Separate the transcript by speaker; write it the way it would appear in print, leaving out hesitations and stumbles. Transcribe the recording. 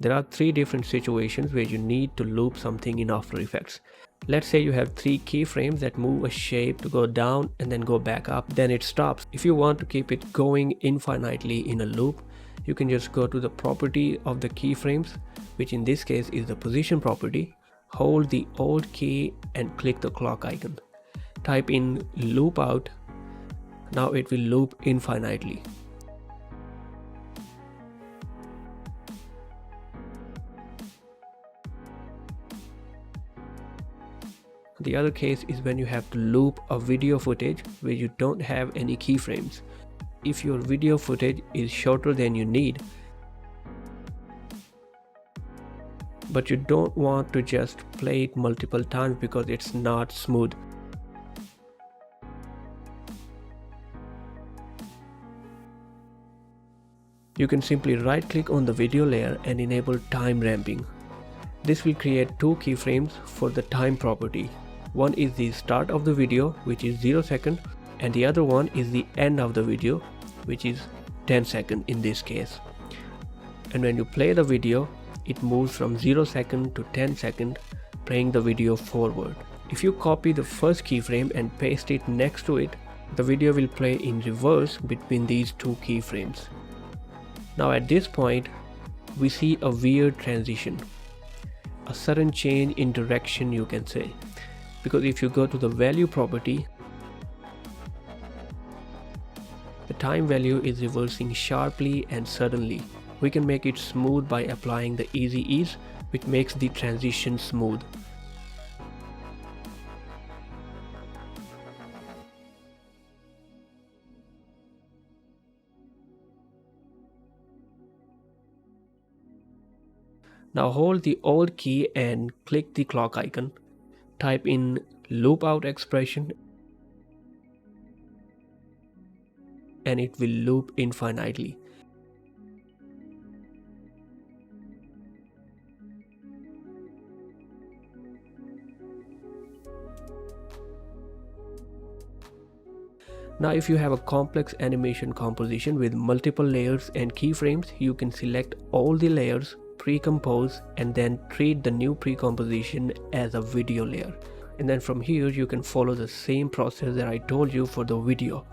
Speaker 1: There are 3 different situations where you need to loop something in After Effects. Let's say you have 3 keyframes that move a shape to go down and then go back up, then it stops. If you want to keep it going infinitely in a loop, you can just go to the property of the keyframes, which in this case is the position property. Hold the Alt key and click the clock icon. Type in loop out. Now it will loop infinitely. The other case is when you have to loop a video footage where you don't have any keyframes. If your video footage is shorter than you need, but you don't want to just play it multiple times because it's not smooth. You can simply right click on the video layer and enable time ramping. This will create 2 keyframes for the time property. One is the start of the video, which is 0 seconds, and the other one is the end of the video, which is 10 seconds in this case. And when you play the video, it moves from 0 second to 10 second, playing the video forward. If you copy the first keyframe and paste it next to it, the video will play in reverse between these 2 keyframes. Now at this point, we see a weird transition, a sudden change in direction, you can say. Because if you go to the value property, the time value is reversing sharply and suddenly. We can make it smooth by applying the easy ease, which makes the transition smooth. Now hold the Alt key and click the clock icon. Type in loop out expression and it will loop infinitely. Now if you have a complex animation composition with multiple layers and keyframes, you can select all the layers, pre-compose, and then treat the new pre-composition as a video layer. And then from here you can follow the same process that I told you for the video.